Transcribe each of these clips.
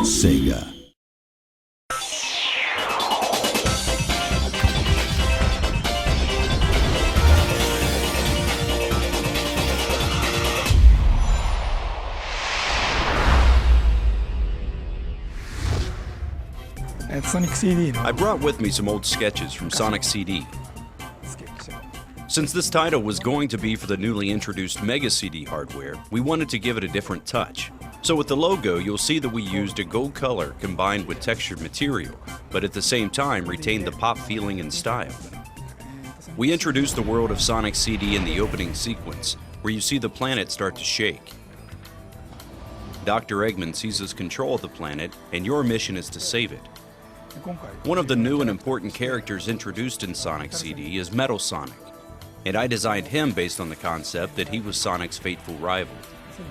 Sega. Sonic CD の I brought with me some old sketches from Sonic CD. Since this title was going to be for the newly introduced Mega CD hardware, we wanted to give it a different touch. So with the logo, you'll see that we used a gold color combined with textured material, but at the same time retained the pop feeling and style. We introduced the world of Sonic CD in the opening sequence, where you see the planet start to shake. Dr. Eggman seizes control of the planet, and your mission is to save it. One of the new and important characters introduced in Sonic CD is Metal Sonic, and I designed him based on the concept that he was Sonic's fateful rival.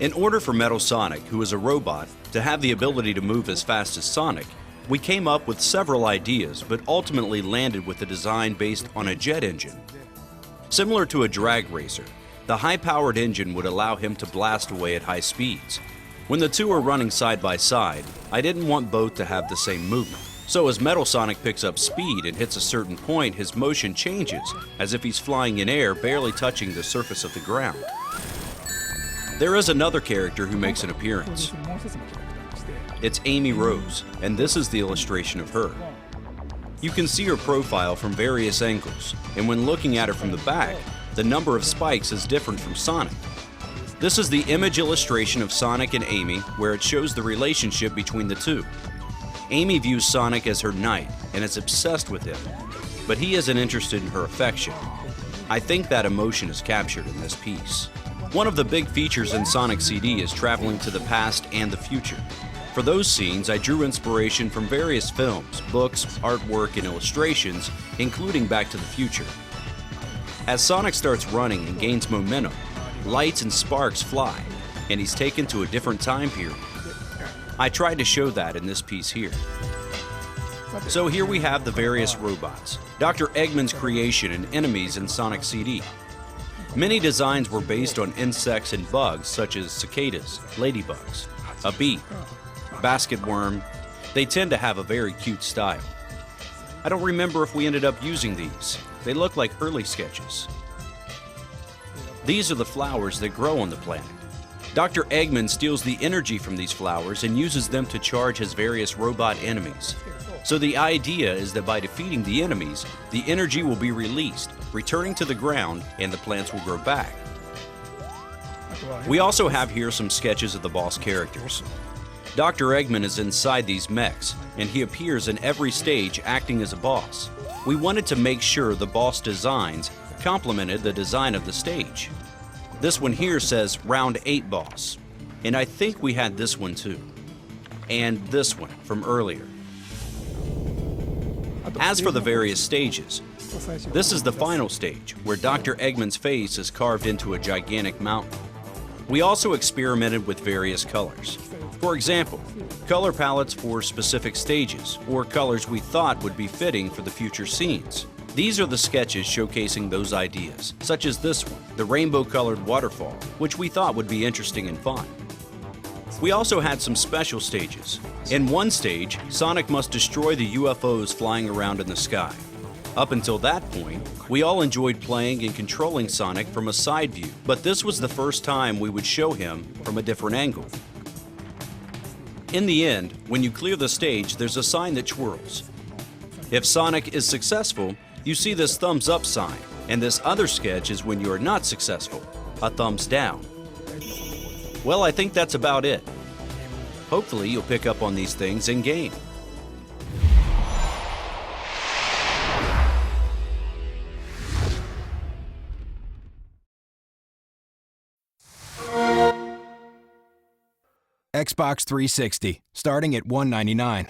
In order for Metal Sonic, who is a robot, to have the ability to move as fast as Sonic, we came up with several ideas, but ultimately landed with a design based on a jet engine. Similar to a drag racer, the high-powered engine would allow him to blast away at high speeds. When the two are running side by side, I didn't want both to have the same movement. So as Metal Sonic picks up speed and hits a certain point, his motion changes, as if he's flying in air, barely touching the surface of the ground. There is another character who makes an appearance. It's Amy Rose, and this is the illustration of her. You can see her profile from various angles, and when looking at her from the back, the number of spikes is different from Sonic. This is the image illustration of Sonic and Amy, where it shows the relationship between the two. Amy views Sonic as her knight and is obsessed with him, but he isn't interested in her affection. I think that emotion is captured in this piece. One of the big features in Sonic CD is traveling to the past and the future. For those scenes, I drew inspiration from various films, books, artwork, and illustrations, including Back to the Future. As Sonic starts running and gains momentum, lights and sparks fly, and he's taken to a different time period. I tried to show that in this piece here. So here we have the various robots, Dr. Eggman's creation and enemies in Sonic CD. Many designs were based on insects and bugs such as cicadas, ladybugs, a bee, basket worm. They tend to have a very cute style. I don't remember if we ended up using these. They look like early sketches. These are the flowers that grow on the planet. Dr. Eggman steals the energy from these flowers and uses them to charge his various robot enemies. So the idea is that by defeating the enemies, the energy will be released, returning to the ground, and the plants will grow back. We also have here some sketches of the boss characters. Dr. Eggman is inside these mechs, and he appears in every stage acting as a boss. We wanted to make sure the boss designs complemented the design of the stage. This one here says Round 8 Boss, and I think we had this one too. And this one from earlier. As for the various stages, this is the final stage, where Dr. Eggman's face is carved into a gigantic mountain. We also experimented with various colors. For example, color palettes for specific stages, or colors we thought would be fitting for the future scenes. These are the sketches showcasing those ideas, such as this one, the rainbow-colored waterfall, which we thought would be interesting and fun. We also had some special stages. In one stage, Sonic must destroy the UFOs flying around in the sky. Up until that point, we all enjoyed playing and controlling Sonic from a side view, but this was the first time we would show him from a different angle. In the end, when you clear the stage, there's a sign that twirls. If Sonic is successful, you see this thumbs up sign, and this other sketch is when you are not successful, a thumbs down. Well, I think that's about it. Hopefully you'll pick up on these things in game. Xbox 360, starting at $199.